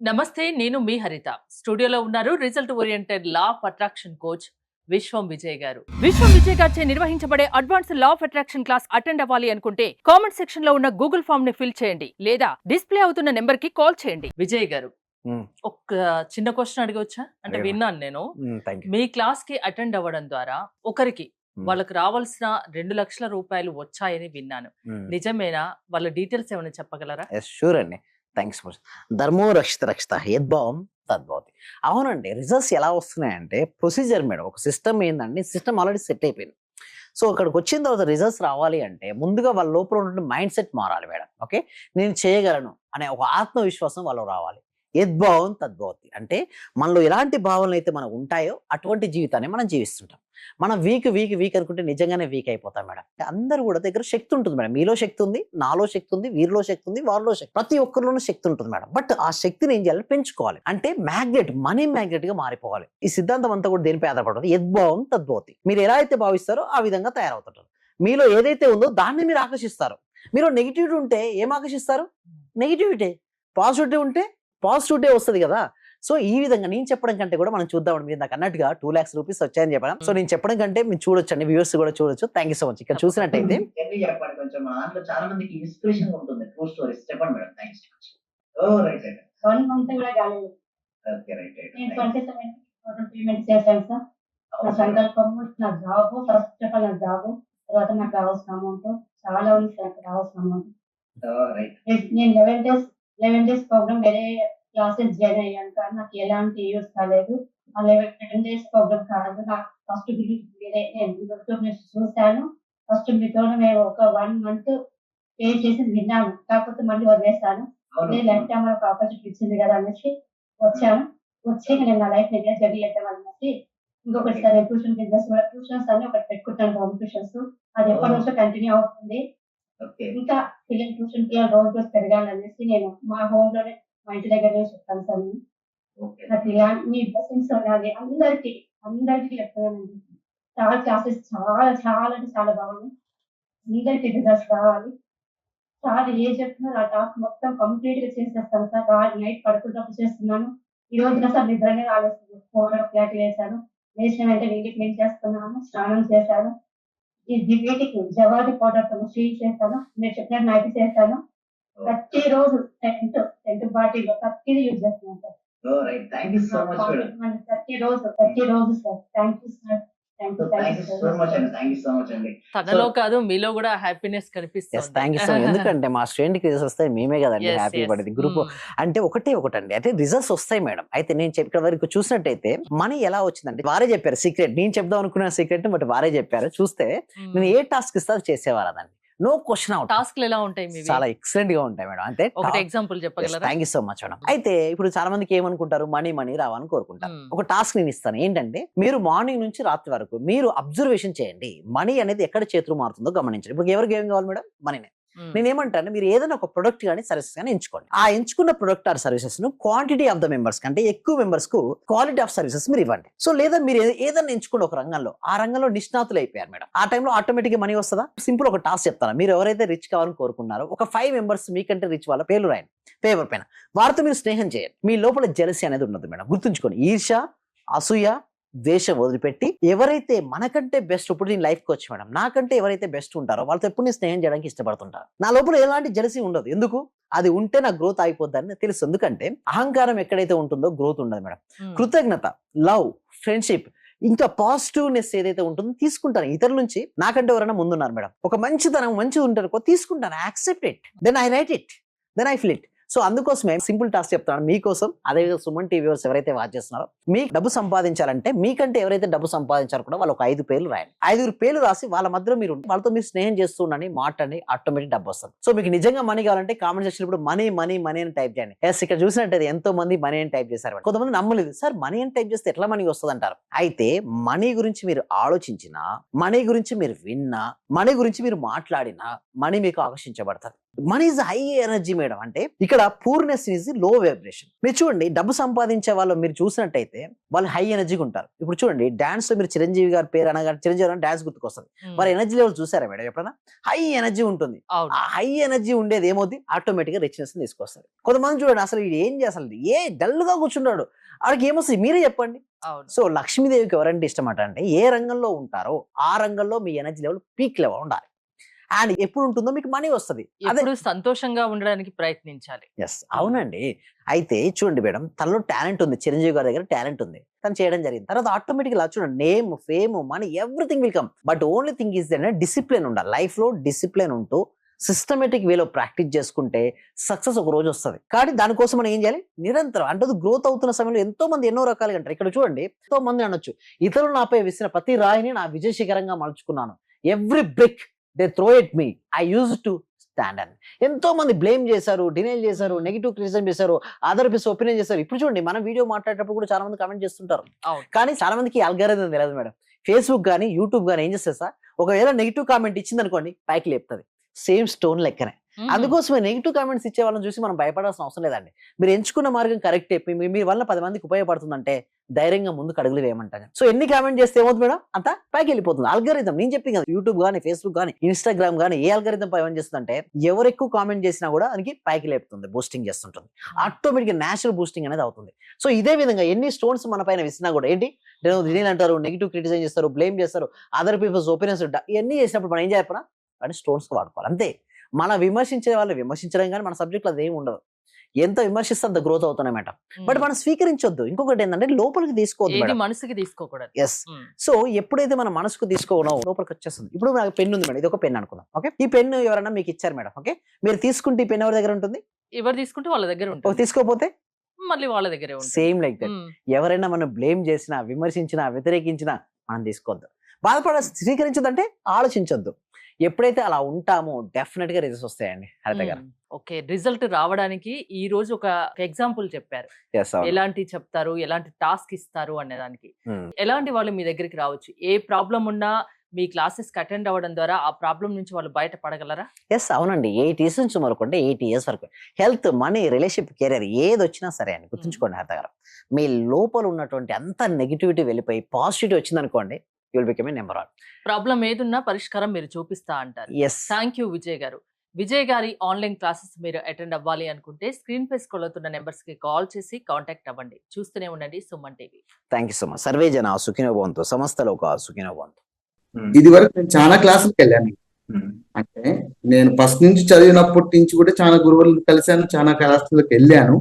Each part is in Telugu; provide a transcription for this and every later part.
నమస్తే, నేను మీ హరిత. స్టూడియోలో ఉన్నారు result oriented law of attraction coach విశ్వం విజయ్ గారు. విశ్వం విజయ్ గారిచే నిర్వహించబడే advance law of attraction class attend అవ్వాలి అనుకుంటే కామెంట్ సెక్షన్ లో ఉన్న గూగుల్ ఫామ్ ని ఫిల్ చేయండి లేదా డిస్ప్లే అవుతున్న నెంబర్ కి కాల్ చేయండి. విజయ్ గారు, ఒక చిన్న క్వశ్చన్ అడగవచ్చా? అంటే విన్నాను నేను, మీ క్లాస్ కి అటెండ్ అవ్వడం ద్వారా ఒకరికి వాళ్ళకి రావాల్సిన 2 లక్షల రూపాయలు వచ్చాయని విన్నాను. నిజమేనా? వాళ్ళ డీటెయిల్స్ ఏమైనా చెప్పగలరా? షూర్ అండి. థ్యాంక్స్ ఫర్ ధర్మో రక్షిత రక్షిత యద్భావం తద్భవతి. అవునండి, రిజల్ట్స్ ఎలా వస్తున్నాయంటే ప్రొసీజర్ మేడం. ఒక సిస్టమ్ ఏందండి, సిస్టమ్ ఆల్రెడీ సెట్ అయిపోయింది. సో అక్కడికి వచ్చిన తర్వాత రిజల్ట్స్ రావాలి అంటే ముందుగా వాళ్ళ లోపల ఉన్న మైండ్ సెట్ మారాలి మేడం. ఓకే, నేను చేయగలను అనే ఒక ఆత్మవిశ్వాసం వాళ్ళు రావాలి. యద్భావం తద్భవతి అంటే మనలో ఎలాంటి భావనలు అయితే మనకు ఉంటాయో అటువంటి జీవితాన్ని మనం జీవిస్తుంటాం. మనం వీక్ అనుకుంటే నిజంగానే వీక్ అయిపోతాం మేడం. అందరూ కూడా దగ్గర శక్తి ఉంటుంది మేడం. మీలో శక్తి ఉంది, నాలో శక్తి ఉంది, వీరిలో శక్తి ఉంది, వారిలో శక్తి, ప్రతి ఒక్కరిలోనూ శక్తి ఉంటుంది మేడం. బట్ ఆ శక్తిని ఏం చేయాలి? పెంచుకోవాలి. అంటే మ్యాగ్నెట్, మనీ మ్యాగ్నెట్ గా మారిపోవాలి. ఈ సిద్ధాంతం అంతా కూడా దేనిపై ఆధారపడుతుంది? యద్భావం తద్భవతి. మీరు ఎలా అయితే భావిస్తారో ఆ విధంగా తయారవుతుంటారు. మీలో ఏదైతే ఉందో దాన్ని మీరు ఆకర్షిస్తారు. మీరు నెగిటివిటీ ఉంటే ఏం ఆకర్షిస్తారు? నెగిటివిటీ. పాజిటివిటీ ఉంటే పాజిటివిటీ వస్తుంది కదా. సో ఈ విధంగా నేను చెప్పడం కంటే కూడా మనం చూద్దాం. మీరు నాకు అన్నట్టుగా 2 lakhs రూపీస్ వచ్చాయని చెప్పడం. సో నేను చెప్పడం కంటే మీరు చూడొచ్చు అండి, వ్యూవర్స్ కూడా చూడొచ్చు. Thank you so much. ఇక్కడ చూసినట్టయితే చెప్పండి కొంచెం. మా దాంట్లో చాలా మందికి ఇన్స్పిరేషన్ ఉంటుంది. ట్రూ స్టోరీస్ చెప్పండి మేడం. థ్యాంక్స్. ఓ రైట్ రైట్. 1 మంత్ కూడా కాలేదు. Okay right right. నేను 27,000 పేమెంట్ చేశాను సార్. నా సంకల్పము, నా జాబ్, ఫస్ట్ ఆఫ్ ఆల్ నా జాబ్, తర్వాత నాకు రావాల్సిన అమౌంట్ చాలా ఉంది సార్. నాకు రావాల్సిన అమౌంట్. ఓ రైట్. నేను 11 డేస్ ప్రోగ్రామ్ వేరే క్లాసెస్ జాయిన్ అయ్యాను కానీ నాకు ఎలాంటి యూస్ కాలేదు. ఆ 11 డేస్ ప్రోగ్రామ్ కాదు, నాకు ఫస్ట్ వేరే నేను యూట్యూబ్ నుంచి చూశాను. ఫస్ట్ మీతో మేము ఒక 1 మంత్ పే చేసి విన్నాను, కాకపోతే మళ్ళీ వదిలేస్తాను. నేను లైఫ్ టైం ఒక ఆపర్చునిటీ ఇచ్చింది కదా అనేసి వచ్చాను. వచ్చి నేను నా లైఫ్ దగ్గర జరిగేద్దాం అనేసి ఇంకొకటి సార్ ట్యూషన్ బిజినెస్ కూడా, ట్యూషన్స్ అని ఒకటి పెట్టుకుంటాను. హోమ్ ట్యూషన్స్ అది ఎప్పటి నుంచో కంటిన్యూ అవుతుంది. ఇంకా పిల్లలు ట్యూషన్ పిల్లలు రోజు పెరగాలనేసి నేను మా హోమ్ లోనే, మా ఇంటి దగ్గరనే చెప్తాను సార్. నాకు ఇలాంటి మీ బ్లెస్సింగ్స్ ఉండాలి అందరికి చెప్తున్నానండి. చాలా క్లాసెస్ చాలా అంటే చాలా బాగున్నాయి. అందరికి రిజల్ట్స్ రావాలి. సార్ ఏ చెప్తున్నారు ఆ టాస్క్ మొత్తం కంప్లీట్ గా చేసేస్తాను సార్. నైట్ పడుకున్నప్పుడు చేస్తున్నాను. ఈ రోజున సార్ నిద్రనే రాలేదు. 4 o'clock లేచాను. లేచిన వెంటనే ఇంటికి క్లీన్ చేసుకున్నాను, స్నానం చేశాను. వీటికి జవాది పౌడర్ తో షీల్ చేశాను. మీరు చెప్పినట్టు నైట్ చేశాను. ప్రతిరోజు టెంట్ బాటిల్ ప్రతిదీ యూజ్ చేస్తున్నాను sir. Thank you so much madam. ప్రతిరోజు సార్. Thank you sir. తనలో కాదు మీలో కూడా హ్యాపీనెస్ కనిపిస్తుంది. Thank you so much. ఎందుకంటే మా స్టూడెంట్ రిజల్ట్స్ వస్తాయి, మేమే కదండి హ్యాపీ పడేది. గ్రూప్ అంటే ఒకటండి, అయితే రిజల్ట్స్ వస్తాయి మేడం. అయితే నేను ఇక్కడ వరకు చూసినట్టయితే మనీ ఎలా వచ్చిందంటే వారే చెప్పారు సీక్రెట్. నేను చెప్దాం అనుకున్న సీక్రెట్ బట్ వారే చెప్పారు. చూస్తే నేను ఏ టాస్క్ ఇస్తా చేసేవారు అదండి. No question out. టాస్క్లు ఎలా ఉంటాయి? చాలా ఎక్సలెంట్ గా ఉంటాయి మేడం. అంటే ఒక ఎగ్జాంపుల్ చెప్పగలరా? Thank you so much madam. అయితే ఇప్పుడు చాలా మందికి ఏమనుకుంటారు, మనీ రావాలని కోరుకుంటారు. ఒక టాస్క్ నేను ఇస్తాను. ఏంటంటే మీరు మార్నింగ్ నుంచి రాత్రి వరకు మీరు అబ్జర్వేషన్ చేయండి. మనీ అనేది ఎక్కడ చేతులు మారుతుందో గమనించండి. ఇప్పుడు ఎవరికి ఏం కావాలి మేడం? మనీనే. నేనేమంటాను, మీరు ఏదైనా ఒక ప్రొడక్ట్ కానీ సర్వీసెస్ కానీ ఎంచుకోండి. ఆ ఎంచుకున్న ప్రొడక్ట్ ఆర్ సర్వీసెస్ ను క్వాంటిటీ ఆఫ్ ద మెంబర్స్ కంటే ఎక్కువ మెంబర్స్ కు క్వాలిటీ ఆఫ్ సర్వీసెస్ మీరు ఇవ్వండి. సో లేదా మీరు ఏదైనా ఎంచుకోండి ఒక రంగంలో, ఆ రంగంలో నిష్ణాతులు అయిపోయారు మేడం. ఆ టైంలో ఆటోమేటిక్ గా మనీ వస్తుందా? సింపుల్ ఒక టాస్క్ చెప్తాను. మీరు ఎవరైతే రిచ్ కావాలని కోరుకున్నారో ఒక 5 మెంబర్స్ మీకంటే రిచ్ వాళ్ళ పేర్లు రాయండి పేపర్ పైన. వారితో మీరు స్నేహం చేయండి. మీ లోపల జెలసీ అనేది ఉండదు మేడం. గుర్తుంచుకోండి, ఈర్ష, అసూయ, ద్వేషం వదిలిపెట్టి ఎవరైతే మనకంటే బెస్ట్, ఇప్పుడు నేను లైఫ్ కోచ్ మేడం, నాకంటే ఎవరైతే బెస్ట్ ఉంటారో వాళ్ళతో ఎప్పుడు నేను స్నేహం చేయడానికి ఇష్టపడుతుంటారు. నా లోపల ఎలాంటి జెలసీ ఉండదు. ఎందుకు? అది ఉంటే నా గ్రోత్ అయిపోద్దని తెలుసు. ఎందుకంటే అహంకారం ఎక్కడైతే ఉంటుందో గ్రోత్ ఉండదు మేడం. కృతజ్ఞత, లవ్, ఫ్రెండ్షిప్, ఇంకా పాజిటివ్నెస్ ఏదైతే ఉంటుందో తీసుకుంటాను. ఇతరుల నుంచి నాకంటే ఎవరైనా ముందున్నారు మేడం, ఒక మంచిది ఉంటారు, తీసుకుంటాను. Accept it, then I write it, then I feel it. So అందుకోసమే సింపుల్ టాస్క్ చెప్తాను మీకోసం. అదేవిధంగా సుమన్ టీవీ వ్యూవర్స్ ఎవరైతే వాచ్ చేస్తున్నారో, మీకు డబ్బు సంపాదించాలంటే మీకంటే ఎవరైతే డబ్బు సంపాదించారో కూడా వాళ్ళు ఒక 5 పేర్లు రాయండి. 5 పేర్లు రాసి వాళ్ళ మధ్యలో మీరు వాళ్ళతో మీరు స్నేహం చేస్తూ ఉండండి, మాట్లాడి ఆటోమేటిక్ డబ్బు వస్తుంది. సో మీకు నిజంగా మనీ కావాలంటే కామెంట్ సెక్షన్ ఇప్పుడు మనీ అని టైప్ చేయండి. ఎస్, ఇక్కడ చూసినట్టయితే ఎంతో మంది మనీ అని టైప్ చేశారు. కొంతమంది నమ్మలేదు, సార్ మనీ అని టైప్ చేస్తే ఎట్లా మనీ వస్తుంది అంటారు. అయితే మనీ గురించి మీరు ఆలోచించినా, మనీ గురించి మీరు విన్నా, మనీ గురించి మీరు మాట్లాడినా మనీ మీకు ఆకర్షించబడతారు. Money is high energy madam. అంటే ఇక్కడ పూర్నెస్ ఈజ్ లో వైబ్రేషన్. మీరు చూడండి, డబ్బు సంపాదించే వాళ్ళు మీరు చూసినట్టయితే వాళ్ళు హై ఎనర్జీగా ఉంటారు. ఇప్పుడు చూడండి, డాన్స్ లో మీరు చిరంజీవి గారి పేరు అనగానే చిరంజీవి అని డాన్స్ గుర్తుకొస్తుంది. మరి ఎనర్జీ లెవెల్ చూసారా మేడం ఎప్పుడైనా? హై ఎనర్జీ ఉంటుంది. ఆ హై ఎనర్జీ ఉండేది ఏమవుతుంది, ఆటోమేటిక్ గా రిచ్నెస్ తీసుకొస్తారు. కొంతమంది చూడండి, అసలు ఇది ఏం చేస్తాడు, డల్ గా కూర్చున్నాడు, ఆడికి ఏమొస్తుంది మీరే చెప్పండి. సో లక్ష్మీదేవికి ఎవరంటే ఇష్టం అంటే ఏ రంగంలో ఉంటారో ఆ రంగంలో మీ ఎనర్జీ లెవెల్ పీక్ లెవెల్ ఉండాలి. అండ్ ఎప్పుడు ఉంటుందో మీకు మనీ వస్తుంది. అదే సంతోషంగా ఉండడానికి ప్రయత్నించాలి. ఎస్, అవునండి. అయితే చూడండి మేడం, తనలో టాలెంట్ ఉంది, చిరంజీవి గారి దగ్గర టాలెంట్ ఉంది, తను చేయడం జరిగింది. తర్వాత ఆటోమేటిక్ గా చూడండి, name, fame, money, everything will come. But only thing is discipline ఉండాలి. లైఫ్ లో డిసిప్లిన్ ఉంటూ సిస్టమేటిక్ వేలో ప్రాక్టీస్ చేసుకుంటే సక్సెస్ ఒక రోజు వస్తుంది. కానీ దానికోసం మనం ఏం చేయాలి, నిరంతరం. అంటే గ్రోత్ అవుతున్న సమయంలో ఎంతో మంది ఎన్నో రకాలుగా అంటారు. ఇక్కడ చూడండి, ఎంతో మంది అనొచ్చు, ఇతరులు నాపై విసిన ప్రతి రాయిని నా విజయ శిఖరంగా మలుచుకున్నాను. Every brick they throw it me, I use to stand అని. ఎంతో మంది బ్లేమ్ చేశారు, డినైల్ చేశారు, నెగిటివ్ క్రిటిసిజం చేశారు, అదర్ పీస్ ఒపీనియన్ చేశారు. ఇప్పుడు చూడండి, మనం వీడియో మాట్లాడేటప్పుడు కూడా చాలా మంది కామెంట్ చేస్తుంటారు. కానీ చాలా మందికి అల్గారిథం తెలియదు మేడం. ఫేస్బుక్ కానీ యూట్యూబ్ కానీ ఏం చేస్తే సార్, ఒకవేళ నెగిటివ్ కామెంట్ ఇచ్చింది అనుకోండి, పైకి లేపుతుంది. సేమ్ స్టోన్ లెక్కనే. అందుకోసమే నెగిటివ్ కామెంట్స్ ఇచ్చే వాళ్ళని చూసి మనం భయపడాల్సిన అవసరం లేదండి. మీరు ఎంచుకున్న మార్గం కరెక్ట్ చెప్పి మీ వల్ల 10 మందికి ఉపయోగపడుతుందంటే ధైర్యంగా ముందుకు అడుగులు వేయమంటాను. సో ఎన్ని కామెంట్ చేస్తే ఏమవుతుంది మేడం, అంతా పైకి వెళ్ళిపోతుంది. అల్గారిథం నేను చెప్పింది కదా, యూట్యూబ్ కానీ, ఫేస్బుక్ కానీ, ఇన్స్టాగ్రామ్ కానీ, ఏ అల్గారిథం పై ఏం చేస్తుందంటే ఎవరు ఎక్కువ కామెంట్ చేసినా కూడా దానికి పైకి లేపుతుంది, బూస్టింగ్ చేస్తుంటుంది. ఆటోమేటిక్ గా నేచురల్ బూస్టింగ్ అనేది అవుతుంది. సో ఇదే విధంగా ఎన్ని స్టోన్స్ మన పైన విసినా కూడా ఏంటి అంటారు, నెగిటివ్ క్రిటిసైజ్ చేస్తారు, బ్లేమ్ చేస్తారు, అదర్ పీపుల్స్ ఒపీనియన్స్, ఇవన్నీ చేసినప్పుడు మనం ఏం చెప్పినా కానీ స్టోన్స్ వాడుకోవాలి అంతే. మన విమర్శించే వాళ్ళు విమర్శించడం కానీ మన సబ్జెక్ట్ లో అదేమి ఉండదు. ఎంత విమర్శిస్తే అంత గ్రోత్ అవుతున్నాయట. బట్ మనం స్వీకరించొద్దు. ఇంకొకటి ఏంటంటే లోపలికి తీసుకోవద్దు, మనసుకి తీసుకోకూడదు. ఎస్. సో ఎప్పుడైతే మన మనసుకు తీసుకోవడం లోపలికి వచ్చేస్తుంది. ఇప్పుడు నాకు పెన్ ఉంది మేడం, ఇది ఒక పెన్ అనుకుందాం. ఓకే, ఈ పెన్ ఎవరైనా మీకు ఇచ్చారు మేడం. ఓకే, మీరు తీసుకుంటే ఈ పెన్ ఎవరి దగ్గర ఉంటుంది, ఎవరు తీసుకుంటే వాళ్ళ దగ్గర ఉంటుంది. తీసుకోపోతే మళ్ళీ వాళ్ళ దగ్గరే ఉంటుంది. Same like that. ఎవరైనా మనం బ్లేమ్ చేసినా, వ్యతిరేకించినా మనం తీసుకోవద్దు. స్వీకరించదంటే ఆలోచించొద్దు. ఎప్పుడైతే అలా ఉంటామో డెఫినెట్ గా రిజల్ట్స్ వస్తాయండి హరిత గారు. ఓకే, రిజల్ట్ రావడానికి ఈ రోజు ఒక ఎగ్జాంపుల్ చెప్పారు. ఎలాంటి చెప్తారు, ఎలాంటి టాస్క్ ఇస్తారు అనే దానికి. ఎలాంటి వాళ్ళు మీ దగ్గరికి రావచ్చు, ఏ ప్రాబ్లం ఉన్నా మీ క్లాసెస్ కి అటెండ్ అవ్వడం ద్వారా ఆ ప్రాబ్లం నుంచి వాళ్ళు బయట పడగలరా? ఎస్, అవునండి. 8 years నుంచి మొదలుకుంటే 8 years వరకు హెల్త్, మనీ, రిలేషన్షిప్, కెరీర్ ఏది వచ్చినా సరే అండి, గుర్తుంచుకోండి హరిత గారు, మీ లోపల ఉన్నటువంటి అంత నెగిటివిటీ వెళ్ళిపోయి పాజిటివిటీ వచ్చింది అనుకోండి, you will become a number 1. Problem ఏదున్నా పరిష్కారం మీరు చూపిస్తా అంటారు. థ్యాంక్ యూ విజయ్ గారు. విజయ్ గారి ఆన్లైన్ క్లాసెస్ మీరు అటెండ్ అవ్వాలి అనుకుంటే స్క్రీన్ పై స్క్రోల్ అవుతున్న నెంబర్స్ కి కాల్ చేసి కాంటాక్ట్ అవ్వండి. చూస్తూనే ఉండండి Suman TV. Thank you so much. Survey జన సుఖినో భవంతు, సమస్త లోక సుఖినో భవంతు. ఇది వరకు నేను చాలా క్లాసులకు వెళ్ళాను. అంటే నేను ఫస్ట్ నుంచి చదివినప్పటి నుంచి కూడా చాలా గురువులను కలిశాను, చాలా క్లాసులకు వెళ్ళాను.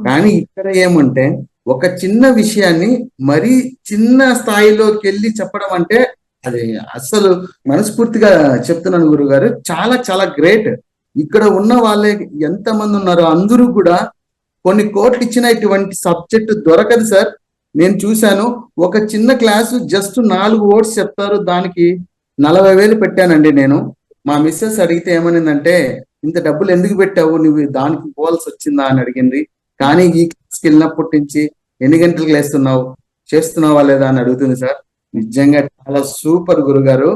కానీ ఇక్కడ ఏమంటే ఒక చిన్న విషయాన్ని మరీ చిన్న స్థాయిలోకి వెళ్ళి చెప్పడం అంటే అది అస్సలు మనస్ఫూర్తిగా చెప్తున్నాను గురువు గారు, చాలా చాలా గ్రేట్. ఇక్కడ ఉన్న వాళ్ళే ఎంతమంది ఉన్నారో అందరూ కూడా కొన్ని కోట్లు ఇచ్చిన ఇటువంటి సబ్జెక్ట్ దొరకదు సార్. నేను చూశాను, ఒక చిన్న క్లాసు జస్ట్ 4 words చెప్తారు, దానికి 40,000 పెట్టానండి నేను. మా మిస్సెస్ అడిగితే ఏమనిందంటే, ఇంత డబ్బులు ఎందుకు పెట్టావు, నువ్వు దానికి పోవాల్సి వచ్చిందా అని అడిగింది. కానీ ఈ క్లాస్కి వెళ్ళినప్పటి నుంచి ఎన్ని గంటలకు లేస్తున్నావు, చేస్తున్నావా లేదా అని అడుగుతుంది సార్. నిజంగా చాలా సూపర్ గురుగారు.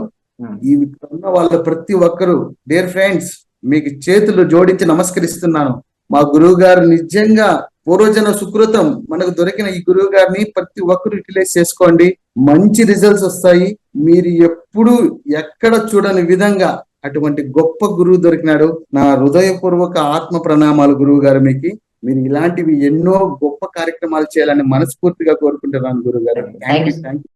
ఈ ఉన్న వాళ్ళ ప్రతి ఒక్కరు డియర్ ఫ్రెండ్స్ మీకు చేతులు జోడించి నమస్కరిస్తున్నాను. మా గురువు గారు నిజంగా పూర్వజన సుకృతం, మనకు దొరికిన ఈ గురువు గారిని ప్రతి ఒక్కరు యూటిలైజ్ చేసుకోండి, మంచి రిజల్ట్స్ వస్తాయి. మీరు ఎప్పుడు ఎక్కడ చూడని విధంగా అటువంటి గొప్ప గురువు దొరికినాడు. నా హృదయపూర్వక ఆత్మ ప్రణామాలు గురువు గారు మీకు. మీరు ఇలాంటివి ఎన్నో గొప్ప కార్యక్రమాలు చేయాలని మనస్ఫూర్తిగా కోరుకుంటున్నాను గురువు గారు. Thank you.